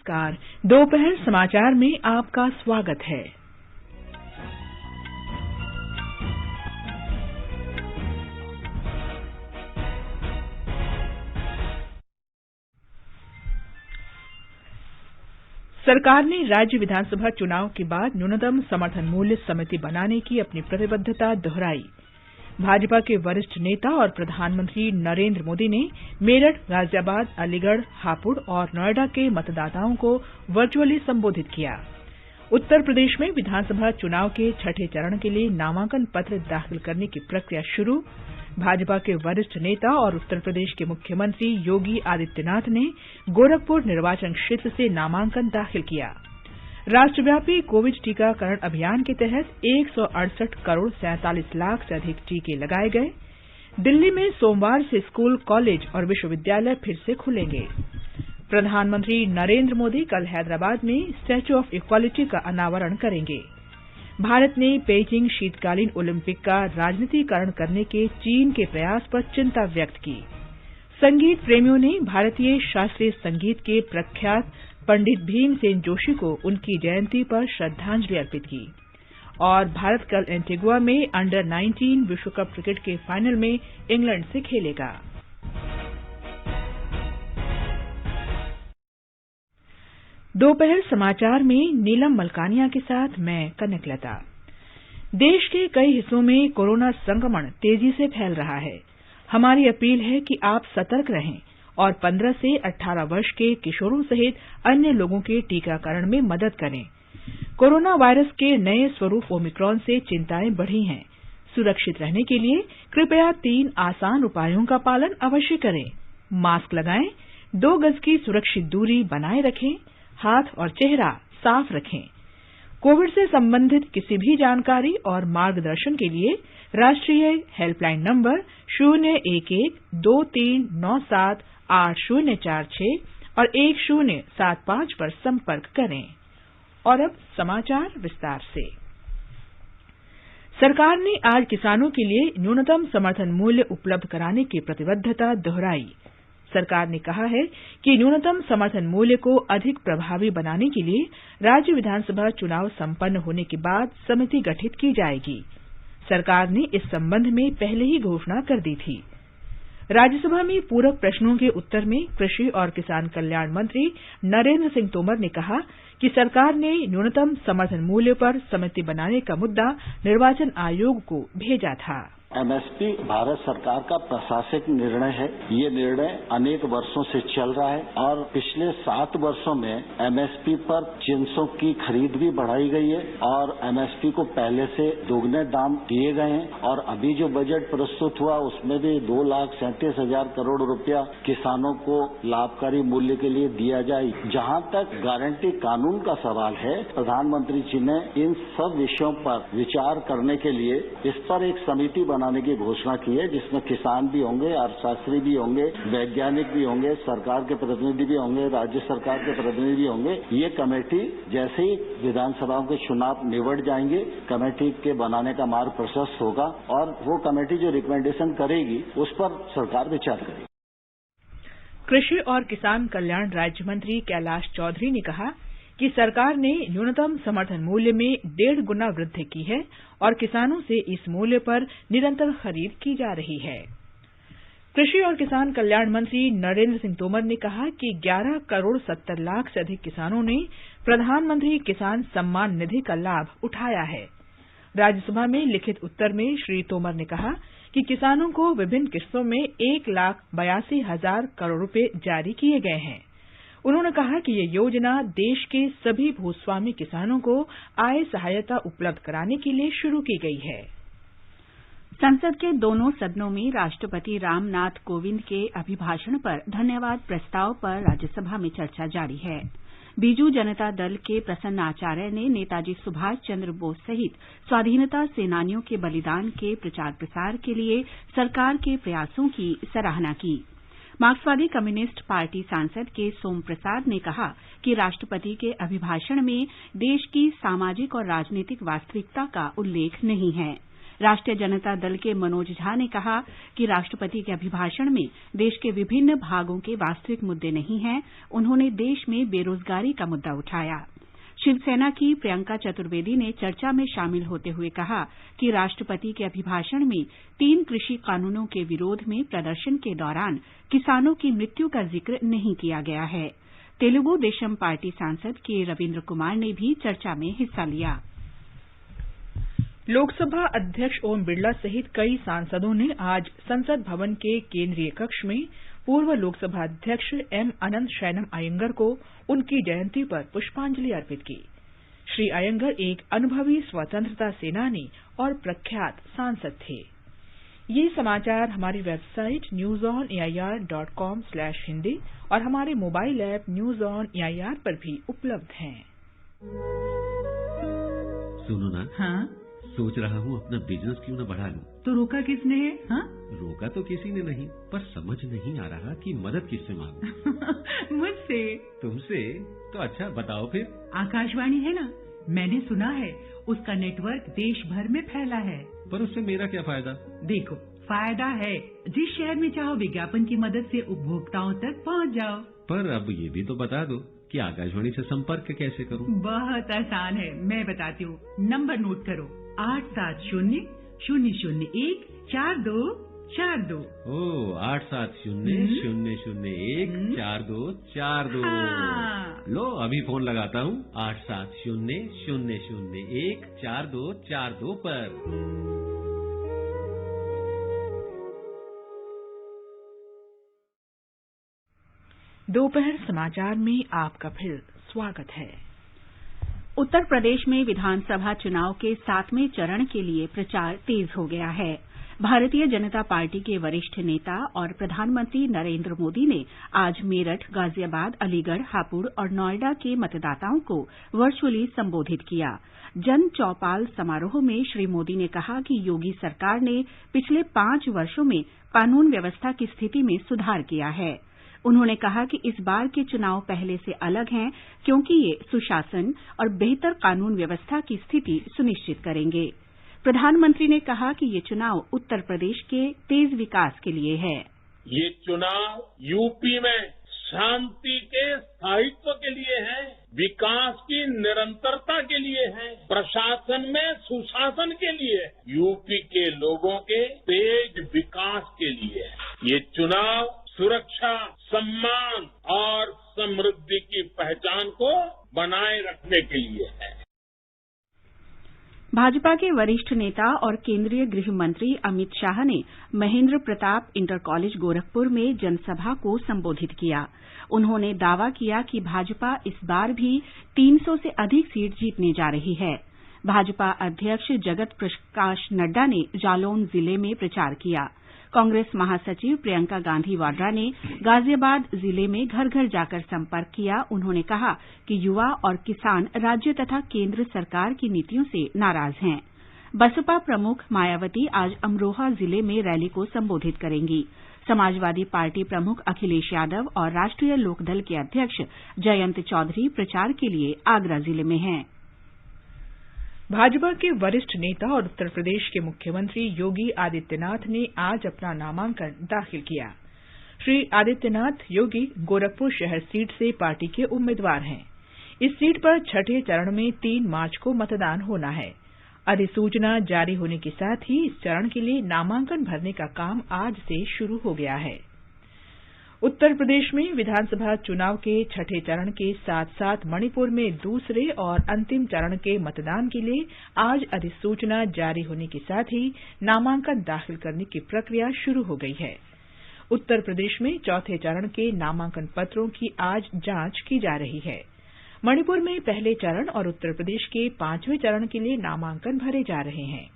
नमस्कार। दोपहर समाचार में आपका स्वागत है। सरकार ने राज्य विधानसभा चुनाव के बाद न्यूनतम समर्थन मूल्य समिति बनाने की अपनी प्रतिबद्धता दोहराई। भाजपा के वरिष्ठ नेता और प्रधानमंत्री नरेंद्र मोदी ने मेरठ, गाजियाबाद, अलीगढ़, हापुड़ और नोएडा के मतदाताओं को वर्चुअली संबोधित किया। उत्तर प्रदेश में विधानसभा चुनाव के छठे चरण के लिए नामांकन पत्र दाखिल करने की प्रक्रिया शुरू। भाजपा के वरिष्ठ नेता और उत्तर प्रदेश के मुख्यमंत्री योगी आदित्यनाथ ने गोरखपुर निर्वाचन क्षेत्र से नामांकन दाखिल किया। राष्ट्रव्यापी कोविड टीकाकरण अभियान के तहत 168 करोड़ 47 लाख से अधिक टीके लगाए गए। दिल्ली में सोमवार से स्कूल, कॉलेज और विश्वविद्यालय फिर से खुलेंगे। प्रधानमंत्री नरेंद्र मोदी कल हैदराबाद में स्टैच्यू ऑफ इक्वालिटी का अनावरण करेंगे। भारत ने पेइचिंग शीतकालीन ओलंपिक का राजनीतिकरण करने के चीन के प्रयास पर चिंता व्यक्त की। संगीत प्रेमियों ने भारतीय शास्त्रीय संगीत के प्रख्यात पंडित भीमसेन जोशी को उनकी जयंती पर श्रद्धांजलि अर्पित की। और भारत कल एंटीगुआ में अंडर 19 विश्व कप क्रिकेट के फाइनल में इंग्लैंड से खेलेगा। दोपहर समाचार में नीलम मलकानिया के साथ मैं कनकलता। देश के कई हिस्सों में कोरोना संक्रमण तेजी से फैल रहा है। हमारी अपील है कि आप सतर्क रहें और 15 से 18 वर्ष के किशोरों सहित अन्य लोगों के टीकाकरण में मदद करें। कोरोना वायरस के नए स्वरूप ओमिक्रॉन से चिंताएं बढ़ी हैं। सुरक्षित रहने के लिए कृपया 3 आसान उपायों का पालन अवश्य करें। मास्क लगाएं, 2 गज की सुरक्षित दूरी बनाए रखें, हाथ और चेहरा साफ रखें। कोविड से संबंधित किसी भी जानकारी और मार्गदर्शन के लिए राष्ट्रीय हेल्पलाइन नंबर 011-2397-8046 और 1075 पर संपर्क करें। और अब समाचार विस्तार से। सरकार ने आज किसानों के लिए न्यूनतम समर्थन मूल्य उपलब्ध कराने की प्रतिबद्धता दोहराई। सरकार ने कहा है कि न्यूनतम समर्थन मूल्य को अधिक प्रभावी बनाने के लिए राज्य विधानसभा चुनाव संपन्न होने के बाद समिति गठित की जाएगी। सरकार ने इस संबंध में पहले ही घोषणा कर दी थी। राज्यसभा में पूरक प्रश्नों के उत्तर में कृषि और किसान कल्याण मंत्री नरेंद्र सिंह तोमर ने कहा कि सरकार ने न्यूनतम समर्थन मूल्य पर समिति बनाने का मुद्दा निर्वाचन आयोग को भेजा था। एमएसपी भारत सरकार का प्रशासनिक निर्णय है। ये निर्णय अनेक वर्षों से चल रहा है और पिछले 7 वर्षों में एमएसपी पर जिंसों की खरीद भी बढ़ाई गई है और एमएसपी को पहले से दोगुने दाम दिए गए हैं। और अभी जो बजट प्रस्तुत हुआ उसमें भी 2,37,000 करोड़ रुपया किसानों को लाभकारी मूल्य के लिए दिया जाए। जहां तक गारंटी कानून का सवाल है, प्रधानमंत्री जी ने इन सब विषयों पर विचार करने के लिए इस पर एक समिति बनाने की घोषणा की है, जिसमें किसान भी होंगे, अर्थशास्त्री भी होंगे, वैज्ञानिक भी होंगे, सरकार के प्रतिनिधि भी होंगे, राज्य सरकार के प्रतिनिधि भी होंगे। ये कमेटी जैसे ही विधानसभाओं के चुनाव निबट जाएंगे, कमेटी के बनाने का मार्ग प्रशस्त होगा और वो कमेटी जो रिकमेंडेशन करेगी उस पर सरकार विचार करेगी। कृषि और किसान कल्याण राज्य मंत्री कैलाश चौधरी ने कहा कि सरकार ने न्यूनतम समर्थन मूल्य में 1.5 गुना वृद्धि की है और किसानों से इस मूल्य पर निरंतर खरीद की जा रही है। कृषि और किसान कल्याण मंत्री नरेंद्र सिंह तोमर ने कहा कि 11 करोड़ 70 लाख से अधिक किसानों ने प्रधानमंत्री किसान सम्मान निधि का लाभ उठाया है। राज्यसभा में लिखित उत्तर में श्री तोमर ने कहा कि किसानों को विभिन्न किस्तों में 1,82,000 करोड़ रुपए जारी किए गए हैं। उन्होंने कहा कि ये योजना देश के सभी भूस्वामी किसानों को आय सहायता उपलब्ध कराने के लिए शुरू की गई है। संसद के दोनों सदनों में राष्ट्रपति रामनाथ कोविंद के अभिभाषण पर धन्यवाद प्रस्ताव पर राज्यसभा में चर्चा जारी है। बीजू जनता दल के प्रसन्न आचार्य ने नेताजी सुभाष चंद्र बोस सहित स्वाधीनता सेनानियों के बलिदान के प्रचार प्रसार के लिए सरकार के प्रयासों की सराहना की। मार्क्सवादी कम्युनिस्ट पार्टी सांसद के सोम प्रसाद ने कहा कि राष्ट्रपति के अभिभाषण में देश की सामाजिक और राजनीतिक वास्तविकता का उल्लेख नहीं है। राष्ट्रीय जनता दल के मनोज झा ने कहा कि राष्ट्रपति के अभिभाषण में देश के विभिन्न भागों के वास्तविक मुद्दे नहीं हैं। उन्होंने देश में बेरोजगारी का मुद्दा उठाया। शिवसेना की प्रियंका चतुर्वेदी ने चर्चा में शामिल होते हुए कहा कि राष्ट्रपति के अभिभाषण में 3 कृषि कानूनों के विरोध में प्रदर्शन के दौरान किसानों की मृत्यु का जिक्र नहीं किया गया है। तेलुगु देशम पार्टी सांसद के रविंद्र कुमार ने भी चर्चा में हिस्सा लिया। लोकसभा अध्यक्ष ओम बिरला सहित कई सांसदों ने आज संसद भवन के केंद्रीय कक्ष में पूर्व लोकसभा अध्यक्ष एम अनंत शयनम अयंगर को उनकी जयंती पर पुष्पांजलि अर्पित की। श्री अयंगर एक अनुभवी स्वतंत्रता सेनानी और प्रख्यात सांसद थे। ये समाचार हमारी वेबसाइट newsonair.com/hindi और हमारे mobile app news on AIR पर भी उपलब्ध हैं। सुनो ना। हाँ? सोच रहा हूँ अपना बिजनेस क्यों न बढ़ा लूं। तो रोका किसने है? हाँ? रोका तो किसी ने नहीं, पर समझ नहीं आ रहा कि मदद किससे मांगूं। मुझसे। तुमसे? तो अच्छा बताओ फिर। आकाशवाणी है ना, मैंने सुना है उसका नेटवर्क देश भर में फैला है। पर उससे मेरा क्या फायदा? देखो, फायदा है। जिस शहर में चाहो विज्ञापन की मदद से उपभोक्ताओं तक पहुँच जाओ। पर अब ये भी तो बता दो कि आकाशवाणी से संपर्क कैसे करूं? बहुत आसान है, मैं बताती हूँ। नंबर नोट करो, 870-001-4242। ओ 870-001-4242। हाँ। लो अभी फोन लगाता हूँ 870-001-4242 पर। दोपहर समाचार में आपका फिर स्वागत है। उत्तर प्रदेश में विधानसभा चुनाव के 7वें चरण के लिए प्रचार तेज हो गया है। भारतीय जनता पार्टी के वरिष्ठ नेता और प्रधानमंत्री नरेंद्र मोदी ने आज मेरठ, गाजियाबाद, अलीगढ़, हापुड़ और नोएडा के मतदाताओं को वर्चुअली संबोधित किया। जन चौपाल समारोह में श्री मोदी ने कहा कि योगी सरकार ने पिछले 5 वर्षों में कानून व्यवस्था की स्थिति में सुधार किया है। उन्होंने कहा कि इस बार के चुनाव पहले से अलग हैं क्योंकि ये सुशासन और बेहतर कानून व्यवस्था की स्थिति सुनिश्चित करेंगे। प्रधानमंत्री ने कहा कि ये चुनाव उत्तर प्रदेश के तेज विकास के लिए है। ये चुनाव यूपी में शांति के स्थायित्व के लिए है, विकास की निरंतरता के लिए है, प्रशासन में सुशासन के लिए, यूपी के लोगों के तेज विकास के लिए है। ये चुनाव सुरक्षा, सम्मान और समृद्धि की पहचान को बनाए रखने के लिए है। भाजपा के वरिष्ठ नेता और केंद्रीय गृह मंत्री अमित शाह ने महेंद्र प्रताप इंटर कॉलेज गोरखपुर में जनसभा को संबोधित किया। उन्होंने दावा किया कि भाजपा इस बार भी 300 से अधिक सीट जीतने जा रही है। भाजपा अध्यक्ष जगत प्रकाश नड्डा ने जालौन जिले में प्रचार किया। कांग्रेस महासचिव प्रियंका गांधी वाड्रा ने गाजियाबाद जिले में घर घर जाकर संपर्क किया। उन्होंने कहा कि युवा और किसान राज्य तथा केंद्र सरकार की नीतियों से नाराज हैं। बसपा प्रमुख मायावती आज अमरोहा जिले में रैली को संबोधित करेंगी। समाजवादी पार्टी प्रमुख अखिलेश यादव और राष्ट्रीय लोकदल के अध्यक्ष जयंत चौधरी प्रचार के लिए आगरा जिले में हैं। भाजपा के वरिष्ठ नेता और उत्तर प्रदेश के मुख्यमंत्री योगी आदित्यनाथ ने आज अपना नामांकन दाखिल किया। श्री आदित्यनाथ योगी गोरखपुर शहर सीट से पार्टी के उम्मीदवार हैं। इस सीट पर छठे चरण में 3 मार्च को मतदान होना है। अधिसूचना जारी होने के साथ ही इस चरण के लिए नामांकन भरने का काम आज से शुरू हो गया है। उत्तर प्रदेश में विधानसभा चुनाव के छठे चरण के साथ-साथ मणिपुर में दूसरे और अंतिम चरण के मतदान के लिए आज अधिसूचना जारी होने के साथ ही नामांकन दाखिल करने की प्रक्रिया शुरू हो गई है। उत्तर प्रदेश में चौथे चरण के नामांकन पत्रों की आज जांच की जा रही है। मणिपुर में पहले चरण और उत्तर प्रदेश के 5वें चरण के लिए नामांकन भरे जा रहे हैं।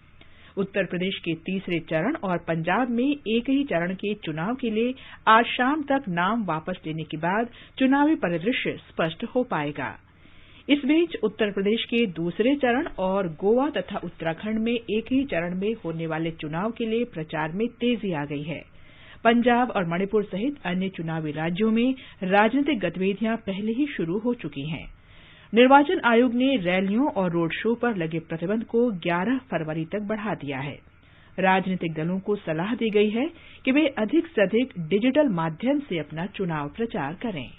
उत्तर प्रदेश के तीसरे चरण और पंजाब में एक ही चरण के चुनाव के लिए आज शाम तक नाम वापस लेने के बाद चुनावी परिदृश्य स्पष्ट हो पाएगा। इस बीच उत्तर प्रदेश के दूसरे चरण और गोवा तथा उत्तराखंड में एक ही चरण में होने वाले चुनाव के लिए प्रचार में तेजी आ गई है। पंजाब और मणिपुर सहित अन्य चुनावी राज्यों में राजनीतिक गतिविधियां पहले ही शुरू हो चुकी हैं। निर्वाचन आयोग ने रैलियों और रोड शो पर लगे प्रतिबंध को 11 फरवरी तक बढ़ा दिया है। राजनीतिक दलों को सलाह दी गई है कि वे अधिक से अधिक डिजिटल माध्यम से अपना चुनाव प्रचार करें।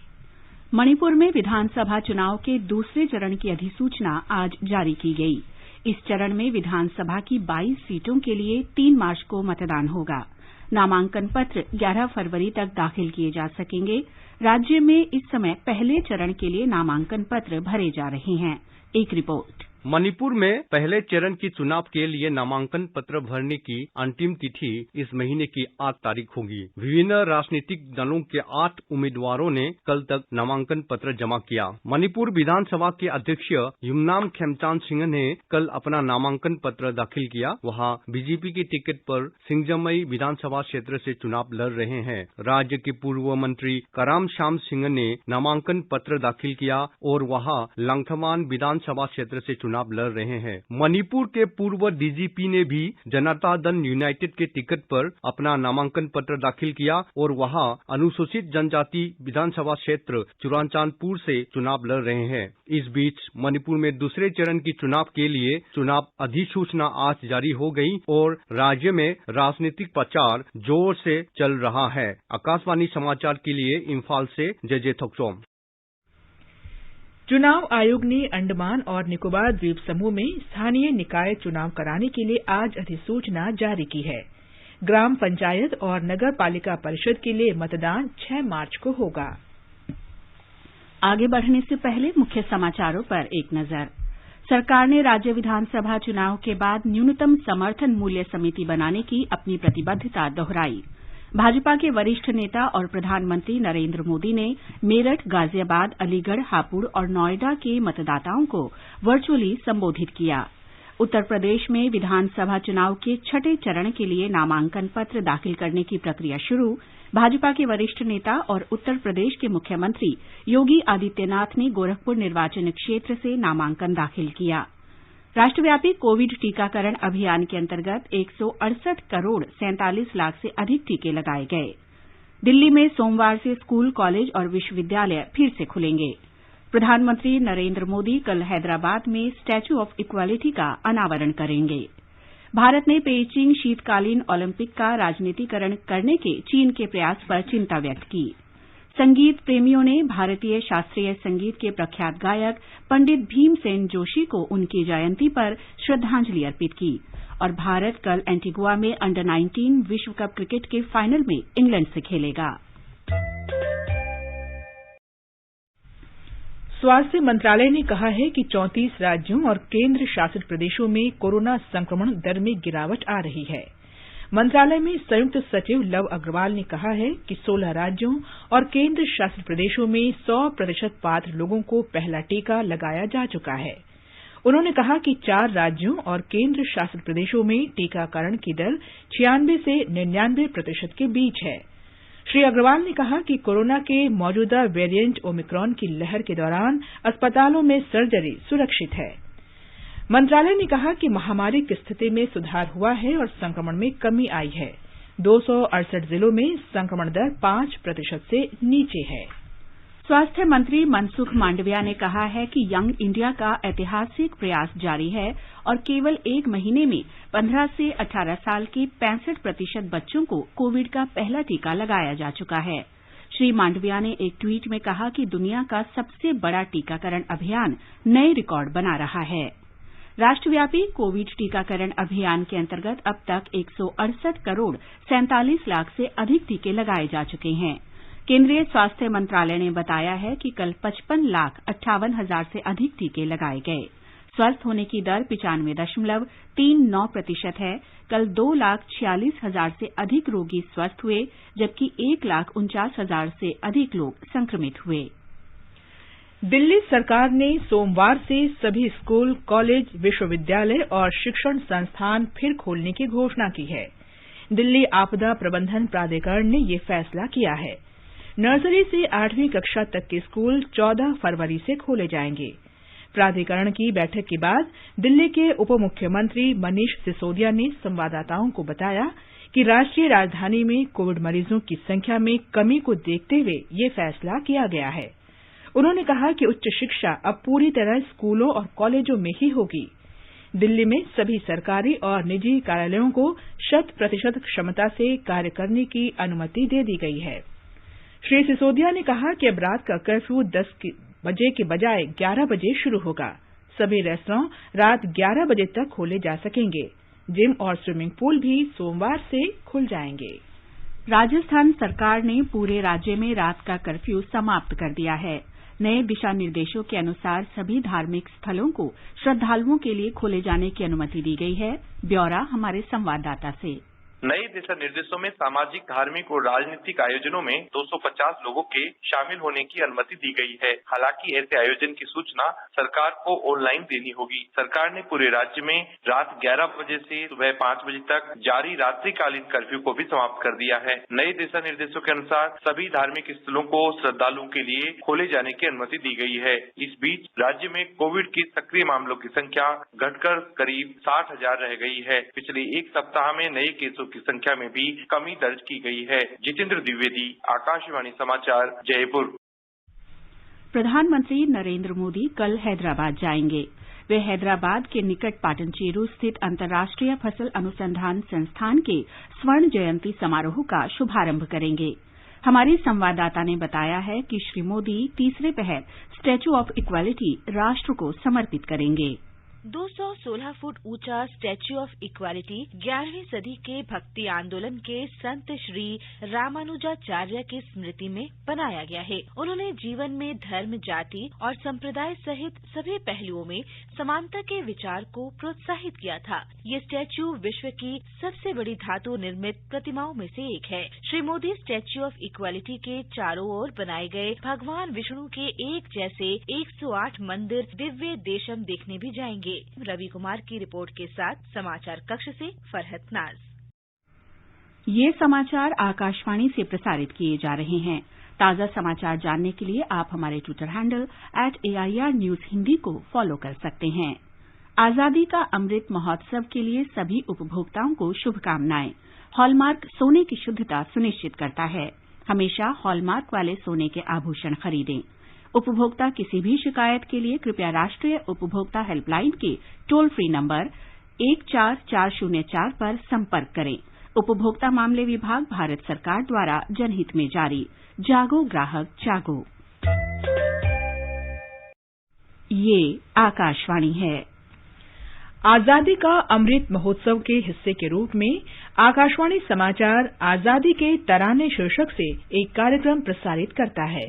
मणिपुर में विधानसभा चुनाव के दूसरे चरण की अधिसूचना आज जारी की गई। इस चरण में विधानसभा की 22 सीटों के लिए 3 मार्च को मतदान होगा। नामांकन पत्र 11 फरवरी तक दाखिल किए जा सकेंगे। राज्य में इस समय पहले चरण के लिए नामांकन पत्र भरे जा रहे हैं। एक रिपोर्ट। मणिपुर में पहले चरण की चुनाव के लिए नामांकन पत्र भरने की अंतिम तिथि इस महीने की 8 तारीख होगी। विभिन्न राजनीतिक दलों के 8 उम्मीदवारों ने कल तक नामांकन पत्र जमा किया। मणिपुर विधानसभा के अध्यक्ष युमनाम खेमचांद सिंह ने कल अपना नामांकन पत्र दाखिल किया। वहां बीजेपी की टिकट पर सिंगजमई विधानसभा क्षेत्र से चुनाव लड़ रहे हैं। राज्य के पूर्व मंत्री कराम श्याम सिंह ने नामांकन पत्र दाखिल किया और वहां लंगथमान विधानसभा क्षेत्र से चुनाव लड़ रहे हैं। मणिपुर के पूर्व डीजीपी ने भी जनता दल यूनाइटेड के टिकट पर अपना नामांकन पत्र दाखिल किया और वहां अनुसूचित जनजाति विधानसभा क्षेत्र चुराचांदपुर से चुनाव लड़ रहे हैं। इस बीच मणिपुर में दूसरे चरण की चुनाव के लिए चुनाव अधिसूचना आज जारी हो गई और राज्य में राजनीतिक प्रचार जोर से चल रहा है। आकाशवाणी समाचार के लिए इम्फाल से जे थोक्सोम। चुनाव आयोग ने अंडमान और निकोबार द्वीप समूह में स्थानीय निकाय चुनाव कराने के लिए आज अधिसूचना जारी की है। ग्राम पंचायत और नगर पालिका परिषद के लिए मतदान 6 मार्च को होगा। आगे बढ़ने से पहले मुख्य समाचारों पर एक नजर। सरकार ने राज्य विधानसभा चुनाव के बाद न्यूनतम समर्थन मूल्य समिति बनाने की अपनी प्रतिबद्धता दोहराई। भाजपा के वरिष्ठ नेता और प्रधानमंत्री नरेंद्र मोदी ने मेरठ, गाजियाबाद, अलीगढ़, हापुड़ और नोएडा के मतदाताओं को वर्चुअली संबोधित किया। उत्तर प्रदेश में विधानसभा चुनाव के 6ठे चरण के लिए नामांकन पत्र दाखिल करने की प्रक्रिया शुरू। भाजपा के वरिष्ठ नेता और उत्तर प्रदेश के मुख्यमंत्री योगी आदित्यनाथ ने गोरखपुर निर्वाचन क्षेत्र से नामांकन दाखिल किया। राष्ट्रव्यापी कोविड टीकाकरण अभियान के अंतर्गत 168 करोड़ 47 लाख से अधिक टीके लगाए गए। दिल्ली में सोमवार से स्कूल, कॉलेज और विश्वविद्यालय फिर से खुलेंगे। प्रधानमंत्री नरेंद्र मोदी कल हैदराबाद में स्टैच्यू ऑफ इक्वालिटी का अनावरण करेंगे। भारत ने पेइचिंग शीतकालीन ओलंपिक का राजनीतिकरण करने के चीन के प्रयास पर चिंता व्यक्त की। संगीत प्रेमियों ने भारतीय शास्त्रीय संगीत के प्रख्यात गायक पंडित भीमसेन जोशी को उनकी जयंती पर श्रद्धांजलि अर्पित की और भारत कल एंटीगुआ में अंडर 19 विश्व कप क्रिकेट के फाइनल में इंग्लैंड से खेलेगा। स्वास्थ्य मंत्रालय ने कहा है कि 34 राज्यों और केंद्र शासित प्रदेशों में कोरोना संक्रमण दर में गिरावट आ रही है। मंत्रालय में संयुक्त सचिव लव अग्रवाल ने कहा है कि 16 राज्यों और केंद्र शासित प्रदेशों में 100% पात्र लोगों को पहला टीका लगाया जा चुका है। उन्होंने कहा कि 4 राज्यों और केंद्र शासित प्रदेशों में टीकाकरण की दर 96 से 99% के बीच है। श्री अग्रवाल ने कहा कि कोरोना के मौजूदा वेरिएंट ओमिक्रॉन की लहर के दौरान अस्पतालों में सर्जरी सुरक्षित है। मंत्रालय ने कहा कि महामारी की स्थिति में सुधार हुआ है और संक्रमण में कमी आई है। 268 जिलों में संक्रमण दर 5% से नीचे है। स्वास्थ्य मंत्री मनसुख मांडविया ने कहा है कि यंग इंडिया का ऐतिहासिक प्रयास जारी है और केवल 1 महीने में 15 से 18 साल के 65% बच्चों को कोविड का पहला टीका लगाया जा चुका है। श्री मांडविया ने एक ट्वीट में कहा कि दुनिया का सबसे बड़ा टीकाकरण अभियान नए रिकॉर्ड बना रहा है। राष्ट्रव्यापी कोविड टीकाकरण अभियान के अंतर्गत अब तक 168 करोड़ 47 लाख से अधिक टीके लगाए जा चुके हैं। केंद्रीय स्वास्थ्य मंत्रालय ने बताया है कि कल 55,58,000 से अधिक टीके लगाए गए। स्वस्थ होने की दर 95.39% है। कल 2,46,000 से अधिक रोगी स्वस्थ हुए, जबकि 1,49,000 से अधिक लोग संक्रमित हुए। दिल्ली सरकार ने सोमवार से सभी स्कूल, कॉलेज, विश्वविद्यालय और शिक्षण संस्थान फिर खोलने की घोषणा की है। दिल्ली आपदा प्रबंधन प्राधिकरण ने ये फैसला किया है। नर्सरी से 8वीं कक्षा तक के स्कूल 14 फरवरी से खोले जाएंगे। प्राधिकरण की बैठक के बाद दिल्ली के उप मुख्यमंत्री मनीष सिसोदिया ने संवाददाताओं को बताया कि राष्ट्रीय राजधानी में कोविड मरीजों की संख्या में कमी को देखते हुए ये फैसला किया गया है। उन्होंने कहा कि उच्च शिक्षा अब पूरी तरह स्कूलों और कॉलेजों में ही होगी। दिल्ली में सभी सरकारी और निजी कार्यालयों को 100% क्षमता से कार्य करने की अनुमति दे दी गई है। श्री सिसोदिया ने कहा कि अब रात का कर्फ्यू 10 बजे के बजाय 11 बजे शुरू होगा। सभी रेस्तरां रात 11 बजे तक खोले जा सकेंगे। जिम और स्विमिंग पूल भी सोमवार से खुल जाएंगे। राजस्थान सरकार ने पूरे राज्य में रात का कर्फ्यू समाप्त कर दिया है। नए दिशा निर्देशों के अनुसार सभी धार्मिक स्थलों को श्रद्धालुओं के लिए खोले जाने की अनुमति दी गई है। ब्यौरा हमारे संवाददाता से। नए दिशा निर्देशों में सामाजिक, धार्मिक और राजनीतिक आयोजनों में 250 लोगों के शामिल होने की अनुमति दी गई है। हालांकि ऐसे आयोजन की सूचना सरकार को ऑनलाइन देनी होगी। सरकार ने पूरे राज्य में रात 11 बजे से सुबह 5 बजे तक जारी रात्रिकालीन कर्फ्यू को भी समाप्त कर दिया है। नए दिशा निर्देशों के अनुसार सभी धार्मिक स्थलों को श्रद्धालुओं के लिए खोले जाने की अनुमति दी गई है। इस बीच राज्य में कोविड के सक्रिय मामलों की संख्या घटकर करीब 60,000 रह गई है। पिछले एक सप्ताह में नए केसों की संख्या में भी कमी दर्ज की गई है। जितेंद्र द्विवेदी, आकाशवाणी समाचार, जयपुर। प्रधानमंत्री नरेंद्र मोदी कल हैदराबाद जाएंगे। वे हैदराबाद के निकट पाटनचेरू स्थित अंतर्राष्ट्रीय फसल अनुसंधान संस्थान के स्वर्ण जयंती समारोह का शुभारंभ करेंगे। हमारे संवाददाता ने बताया है कि श्री मोदी तीसरे पहर स्टैच्यू ऑफ इक्वालिटी राष्ट्र को समर्पित करेंगे। 216 फुट ऊंचा स्टैच्यू ऑफ इक्वालिटी 11वीं सदी के भक्ति आंदोलन के संत श्री रामानुजाचार्य की स्मृति में बनाया गया है। उन्होंने जीवन में धर्म, जाति और संप्रदाय सहित सभी पहलुओं में समानता के विचार को प्रोत्साहित किया था। ये स्टैच्यू विश्व की सबसे बड़ी धातु निर्मित प्रतिमाओं में से एक है। Shri Modi statue of equality के चारों ओर बनाए गए भगवान विष्णु के एक जैसे 108 मंदिर दिव्य देशम देखने भी जाएंगे। रवि कुमार की रिपोर्ट के साथ समाचार कक्ष से फरहत नाज। ये समाचार आकाशवाणी से प्रसारित किए जा रहे हैं। ताजा समाचार जानने के लिए आप हमारे Twitter handle @AIR News Hindi को फॉलो कर सकते हैं। आजादी का अमृत महोत्सव के लिए सभी उपभोक्ताओं को शुभकामनाएं। हॉलमार्क सोने की शुद्धता सुनिश्चित करता है। हमेशा हॉलमार्क वाले सोने के आभूषण खरीदें। उपभोक्ता किसी भी शिकायत के लिए कृपया राष्ट्रीय उपभोक्ता हेल्पलाइन के टोल फ्री नंबर 14404 पर संपर्क करें। उपभोक्ता मामले विभाग, भारत सरकार द्वारा जनहित में जारी। जागो ग्राहक जागो। ये आकाशवाणी है। आजादी का अमृत महोत्सव के हिस्से के रूप में आकाशवाणी समाचार आजादी के तराने शीर्षक से एक कार्यक्रम प्रसारित करता है।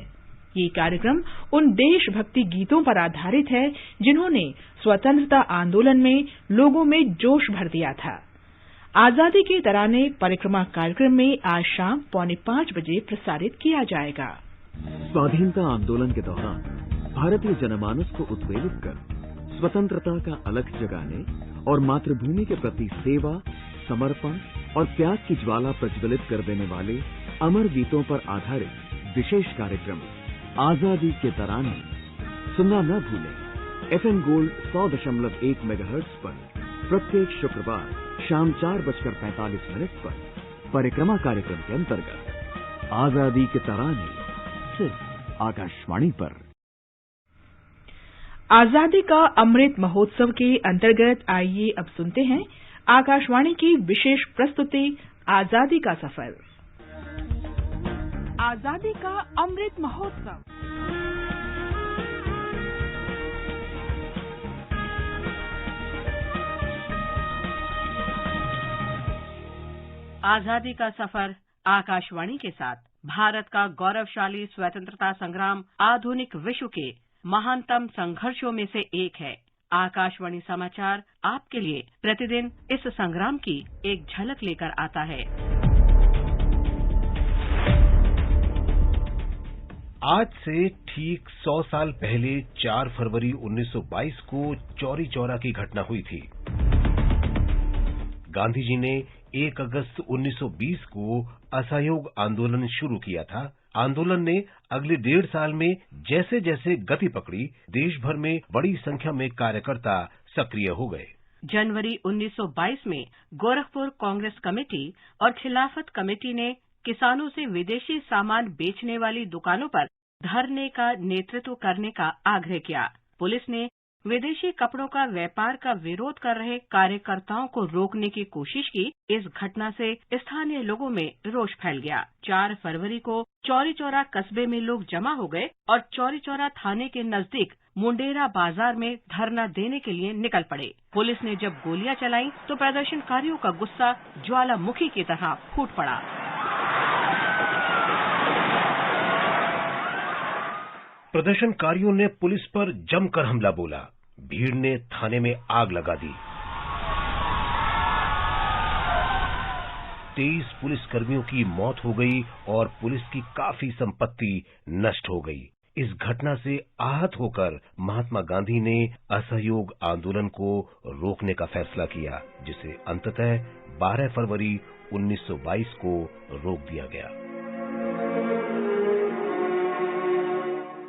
ये कार्यक्रम उन देशभक्ति गीतों पर आधारित है जिन्होंने स्वतंत्रता आंदोलन में लोगों में जोश भर दिया था। आजादी के तराने परिक्रमा कार्यक्रम में आज शाम 4:45 बजे प्रसारित किया जाएगा। स्वाधीनता आंदोलन के दौरान भारतीय जनमानस को उत्प्रेरित कर स्वतंत्रता का अलख जगाने और मातृभूमि के प्रति सेवा, समर्पण और त्याग की ज्वाला प्रज्वलित कर देने वाले अमर गीतों पर आधारित विशेष कार्यक्रम आजादी के तराने सुनना न भूलें। FM गोल्ड 100.1 मेगाहर्ट्ज पर प्रत्येक शुक्रवार शाम 4:45 पर परिक्रमा कार्यक्रम के अंतर्गत आजादी के तराने सिर्फ आकाशवाणी पर। आजादी का अमृत महोत्सव के अंतर्गत आइए अब सुनते हैं आकाशवाणी की विशेष प्रस्तुति आजादी का सफर। आजादी का अमृत महोत्सव। आजादी का सफर आकाशवाणी के साथ भारत का गौरवशाली स्वतंत्रता संग्राम आधुनिक विश्व के महानतम संघर्षों में से एक है। आकाशवाणी समाचार आपके लिए प्रतिदिन इस संग्राम की एक झलक लेकर आता है। आज से ठीक 100 साल पहले 4 फरवरी 1922 को चौरी चौरा की घटना हुई थी। गांधी जी ने 1 अगस्त 1920 को असहयोग आंदोलन शुरू किया था। आंदोलन ने अगले 1.5 साल में जैसे जैसे गति पकड़ी, देश भर में बड़ी संख्या में कार्यकर्ता सक्रिय हो गए। जनवरी 1922 में गोरखपुर कांग्रेस कमेटी और खिलाफत कमेटी ने किसानों से विदेशी सामान बेचने वाली दुकानों पर धरने का नेतृत्व करने का आग्रह किया। पुलिस ने विदेशी कपड़ों का व्यापार का विरोध कर रहे कार्यकर्ताओं को रोकने की कोशिश की। इस घटना से स्थानीय लोगों में रोष फैल गया। 4 फरवरी को चौरी चौरा कस्बे में लोग जमा हो गए और चौरी चौरा थाने के नजदीक मुंडेरा बाजार में धरना देने के लिए निकल पड़े। पुलिस ने जब गोलियां चलाई तो प्रदर्शनकारियों का गुस्सा ज्वालामुखी की तरह फूट पड़ा। प्रदर्शनकारियों ने पुलिस पर जमकर हमला बोला। भीड़ ने थाने में आग लगा दी। 23 पुलिसकर्मियों की मौत हो गई और पुलिस की काफी संपत्ति नष्ट हो गई। इस घटना से आहत होकर महात्मा गांधी ने असहयोग आंदोलन को रोकने का फैसला किया, जिसे अंततः 12 फरवरी 1922 को रोक दिया गया।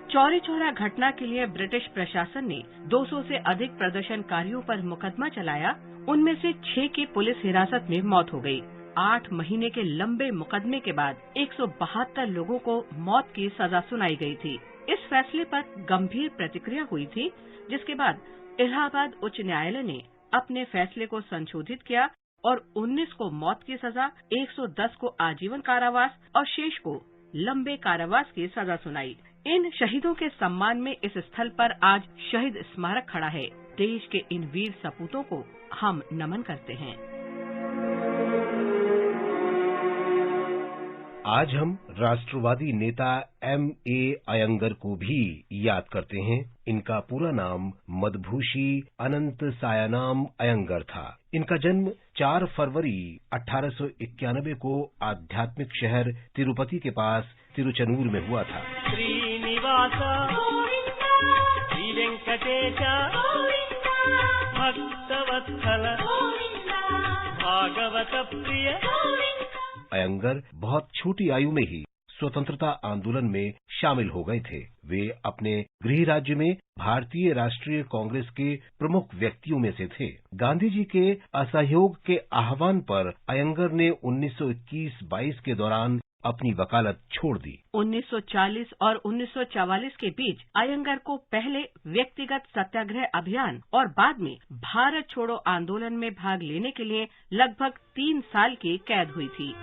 चौरी चौरा घटना के लिए ब्रिटिश प्रशासन ने 200 से अधिक प्रदर्शनकारियों पर मुकदमा चलाया। उनमें से 6 की पुलिस हिरासत में मौत हो गई। 8 महीने के लंबे मुकदमे के बाद 172 लोगों को मौत की सजा सुनाई गई थी। इस फैसले पर गंभीर प्रतिक्रिया हुई थी, जिसके बाद इलाहाबाद उच्च न्यायालय ने अपने फैसले को संशोधित किया और 19 को मौत की सजा, 110 को आजीवन कारावास और शेष को लंबे कारावास की सजा सुनाई। इन शहीदों के सम्मान में इस स्थल पर आज शहीद स्मारक खड़ा है। देश के इन वीर सपूतों को हम नमन करते हैं। आज हम राष्ट्रवादी नेता M.A. अयंगर को भी याद करते हैं। इनका पूरा नाम मदभूषी अनंत सायानाम अयंगर था। इनका जन्म 4 फरवरी 1891 को आध्यात्मिक शहर तिरुपति के पास तिरुचनूर में हुआ था। श्रीनिवास श्री वेंकटेश भक्तवत्सल भागवत प्रिय। अयंगर बहुत छोटी आयु में ही स्वतंत्रता आंदोलन में शामिल हो गए थे। वे अपने गृह राज्य में भारतीय राष्ट्रीय कांग्रेस के प्रमुख व्यक्तियों में से थे। गांधी जी के असहयोग के आह्वान पर अयंगर ने 1921-22 के दौरान अपनी वकालत छोड़ दी। 1940 और 1944 के बीच अयंगर को पहले व्यक्तिगत सत्याग्रह अभियान और बाद में भारत छोड़ो आंदोलन में भाग लेने के लिए लगभग 3 साल की कैद हुई थी।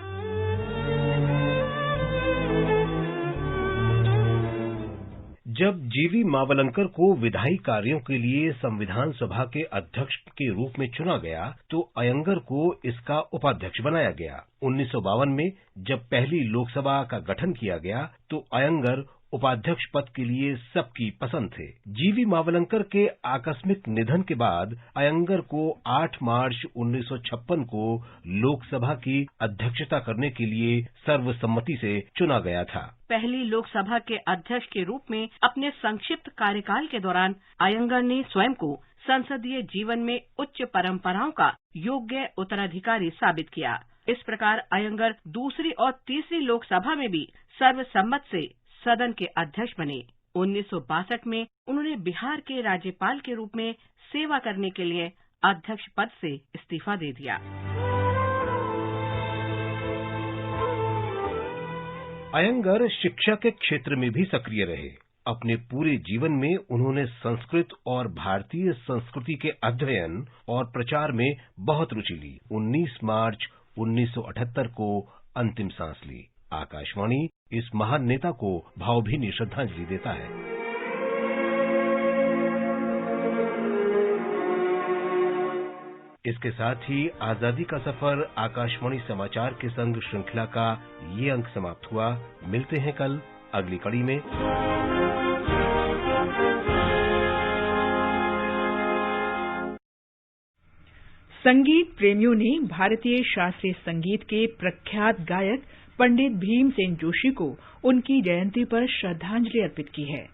जब जीवी मावलंकर को विधायी कार्यों के लिए संविधान सभा के अध्यक्ष के रूप में चुना गया तो अयंगर को इसका उपाध्यक्ष बनाया गया। 1952 में जब पहली लोकसभा का गठन किया गया तो अयंगर उपाध्यक्ष पद के लिए सबकी पसंद थे। जीवी मावलंकर के आकस्मिक निधन के बाद अयंगर को 8 मार्च 1956 को लोकसभा की अध्यक्षता करने के लिए सर्वसम्मति से चुना गया था। पहली लोकसभा के अध्यक्ष के रूप में अपने संक्षिप्त कार्यकाल के दौरान अयंगर ने स्वयं को संसदीय जीवन में उच्च परंपराओं का योग्य उत्तराधिकारी साबित किया। इस प्रकार अयंगर दूसरी और तीसरी लोकसभा में भी सर्वसम्मत से सदन के अध्यक्ष बने। 1962 में उन्होंने बिहार के राज्यपाल के रूप में सेवा करने के लिए अध्यक्ष पद से इस्तीफा दे दिया। अयंगर शिक्षा के क्षेत्र में भी सक्रिय रहे। अपने पूरे जीवन में उन्होंने संस्कृत और भारतीय संस्कृति के अध्ययन और प्रचार में बहुत रुचि ली। 19 मार्च 1978 को अंतिम सांस ली। आकाशवाणी इस महान नेता को भावभीनी श्रद्धांजलि देता है। इसके साथ ही आजादी का सफर आकाशवाणी समाचार के संग श्रृंखला का ये अंक समाप्त हुआ। मिलते हैं कल अगली कड़ी में। संगीत प्रेमियों ने भारतीय शास्त्रीय संगीत के प्रख्यात गायक पंडित भीमसेन जोशी को उनकी जयंती पर श्रद्धांजलि अर्पित की है।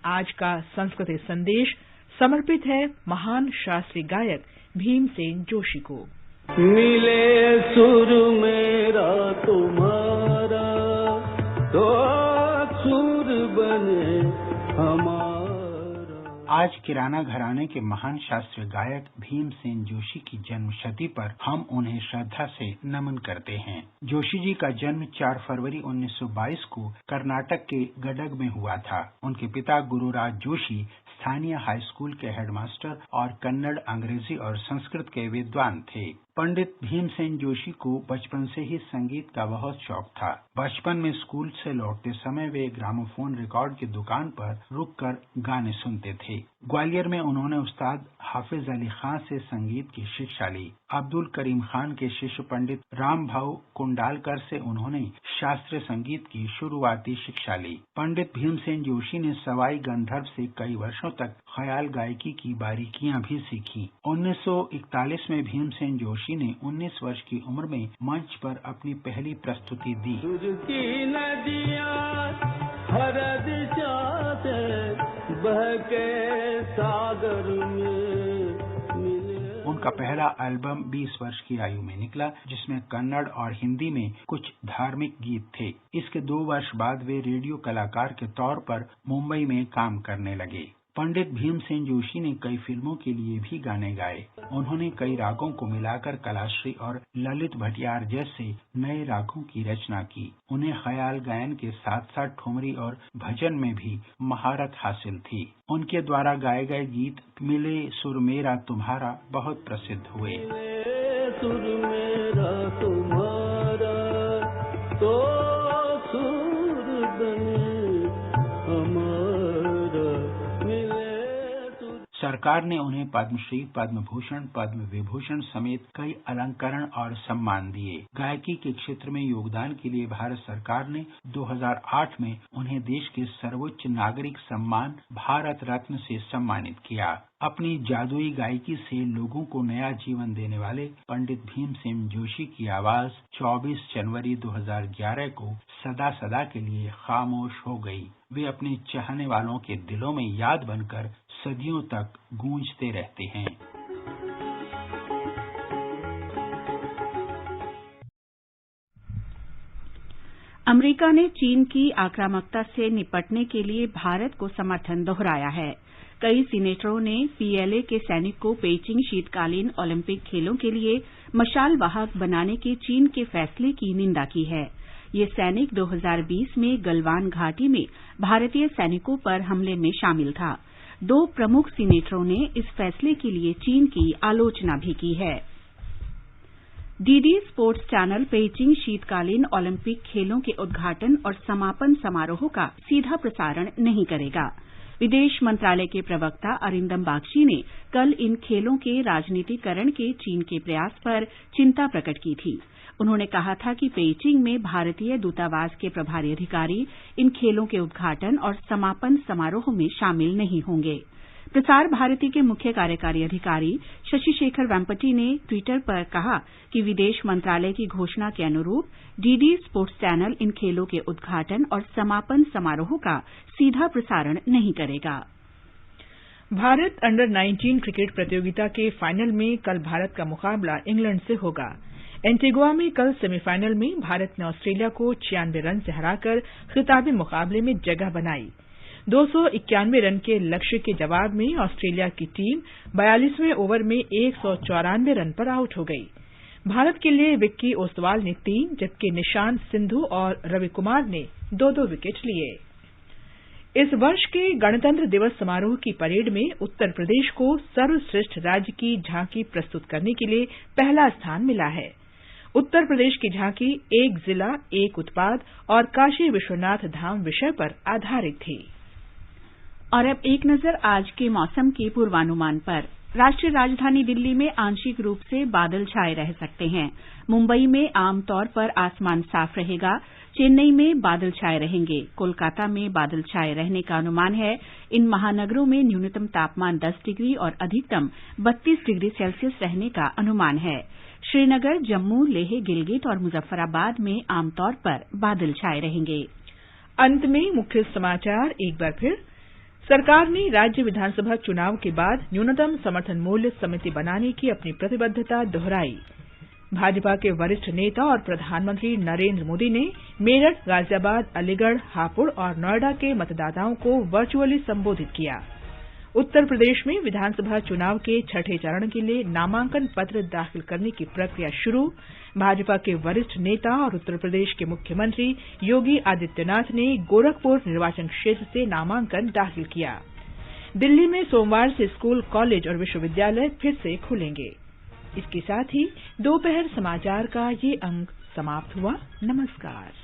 आज का संस्कृत संदेश समर्पित है महान शास्त्रीय गायक भीमसेन जोशी को। मिले सुर मेरा तुम्हारा तो सुर बने हमारा। आज किराना घराने के महान शास्त्रीय गायक भीमसेन जोशी की जन्म शती पर हम उन्हें श्रद्धा से नमन करते हैं। जोशी जी का जन्म 4 फरवरी 1922 को कर्नाटक के गडग में हुआ था। उनके पिता गुरुराज जोशी स्थानीय हाई स्कूल के हेडमास्टर और कन्नड़, अंग्रेजी और संस्कृत के विद्वान थे। पंडित भीमसेन जोशी को बचपन से ही संगीत का बहुत शौक था। बचपन में स्कूल से लौटते समय वे ग्रामोफोन रिकॉर्ड की दुकान पर रुककर गाने सुनते थे। ग्वालियर में उन्होंने उस्ताद हाफिज अली खान से संगीत की शिक्षा ली। अब्दुल करीम खान के शिष्य पंडित राम भाऊ कुंडालकर से उन्होंने शास्त्रीय संगीत की शुरुआती शिक्षा ली। पंडित भीमसेन जोशी ने सवाई गंधर्व से कई वर्षों तक ख्याल गायकी की बारीकियां भी सीखी। 1941 में भीमसेन जोशी ने 19 वर्ष की उम्र में मंच पर अपनी पहली प्रस्तुति दी। हर दिशा से बहके सागर में उनका पहला एल्बम 20 वर्ष की आयु में निकला, जिसमें कन्नड़ और हिंदी में कुछ धार्मिक गीत थे। इसके 2 वर्ष बाद वे रेडियो कलाकार के तौर पर मुंबई में काम करने लगे। पंडित भीमसेन जोशी ने कई फिल्मों के लिए भी गाने गाए। उन्होंने कई रागों को मिलाकर कलाश्री और ललित भटियार जैसे नए रागों की रचना की। उन्हें ख्याल गायन के साथ साथ ठुमरी और भजन में भी महारत हासिल थी। उनके द्वारा गाए गए गीत मिले सुर मेरा तुम्हारा बहुत प्रसिद्ध हुए। सुर मेरा तुम्हारा तो सुर बने सरकार ने उन्हें पद्मश्री, पद्म भूषण, पद्म विभूषण समेत कई अलंकरण और सम्मान दिए। गायकी के क्षेत्र में योगदान के लिए भारत सरकार ने 2008 में उन्हें देश के सर्वोच्च नागरिक सम्मान भारत रत्न से सम्मानित किया। अपनी जादुई गायकी से लोगों को नया जीवन देने वाले पंडित भीमसेन जोशी की आवाज 24 जनवरी 2011 को सदा सदा के लिए खामोश हो गई। वे अपने चाहने वालों के दिलों में याद बनकर सदियों तक गूंजते रहते हैं। अमेरिका ने चीन की आक्रामकता से निपटने के लिए भारत को समर्थन दोहराया है। कई सीनेटरों ने पीएलए के सैनिक को पेइचिंग शीतकालीन ओलंपिक खेलों के लिए मशाल वाहक बनाने के चीन के फैसले की निंदा की है। ये सैनिक 2020 में गलवान घाटी में भारतीय सैनिकों पर हमले में शामिल था। 2 प्रमुख सीनेटरों ने इस फैसले के लिए चीन की आलोचना भी की है। डीडी स्पोर्ट्स चैनल पेइचिंग शीतकालीन ओलंपिक खेलों के उद्घाटन और समापन समारोह का सीधा प्रसारण नहीं करेगा। विदेश मंत्रालय के प्रवक्ता अरिंदम बागची ने कल इन खेलों के राजनीतिकरण के चीन के प्रयास पर चिंता प्रकट की थी। उन्होंने कहा था कि पेइचिंग में भारतीय दूतावास के प्रभारी अधिकारी इन खेलों के उद्घाटन और समापन समारोह में शामिल नहीं होंगे। प्रसार भारती के मुख्य कार्यकारी अधिकारी शशि शेखर वेम्पटी ने ट्विटर पर कहा कि विदेश मंत्रालय की घोषणा के अनुरूप डीडी स्पोर्ट्स चैनल इन खेलों के उद्घाटन और समापन समारोह का सीधा प्रसारण नहीं करेगा। भारत अंडर 19 क्रिकेट प्रतियोगिता के फाइनल में कल भारत का मुकाबला इंग्लैंड से होगा। एंटीगुआ में कल सेमीफाइनल में भारत ने ऑस्ट्रेलिया को 96 रन से हराकर खिताबी मुकाबले में जगह बनाई। 291 रन के लक्ष्य के जवाब में ऑस्ट्रेलिया की टीम 42वें ओवर में 194 रन पर आउट हो गई। भारत के लिए विक्की ओसवाल ने 3 जबकि निशांत सिंधु और रवि कुमार ने 2-2 विकेट लिए। इस वर्ष के गणतंत्र दिवस समारोह की परेड में उत्तर प्रदेश को सर्वश्रेष्ठ राज्य की झांकी प्रस्तुत करने के लिए पहला स्थान मिला है। उत्तर प्रदेश की झांकी एक जिला, एक उत्पाद और काशी विश्वनाथ धाम विषय पर आधारित थी। और अब एक नजर आज के मौसम के पूर्वानुमान पर। राष्ट्रीय राजधानी दिल्ली में आंशिक रूप से बादल छाए रह सकते हैं। मुंबई में आमतौर पर आसमान साफ रहेगा। चेन्नई में बादल छाए रहेंगे। कोलकाता में बादल छाए रहने का अनुमान है। इन महानगरों में न्यूनतम तापमान 10 डिग्री और अधिकतम 32 डिग्री सेल्सियस रहने का अनुमान है। श्रीनगर, जम्मू, लेह, गिलगित और मुजफ्फराबाद में आमतौर पर बादल छाए रहेंगे। अंत में मुख्य समाचार एक बार फिर। सरकार ने राज्य विधानसभा चुनाव के बाद न्यूनतम समर्थन मूल्य समिति बनाने की अपनी प्रतिबद्धता दोहराई। भाजपा के वरिष्ठ नेता और प्रधानमंत्री नरेंद्र मोदी ने मेरठ, गाजियाबाद, अलीगढ़, हापुड़ और नोएडा के मतदाताओं को वर्चुअली संबोधित किया। उत्तर प्रदेश में विधानसभा चुनाव के छठे चरण के लिए नामांकन पत्र दाखिल करने की प्रक्रिया शुरू। भाजपा के वरिष्ठ नेता और उत्तर प्रदेश के मुख्यमंत्री योगी आदित्यनाथ ने गोरखपुर निर्वाचन क्षेत्र से नामांकन दाखिल किया। दिल्ली में सोमवार से स्कूल, कॉलेज और विश्वविद्यालय फिर से खुलेंगे। इसके साथ ही दोपहर समाचार का ये अंक समाप्त हुआ। नमस्कार।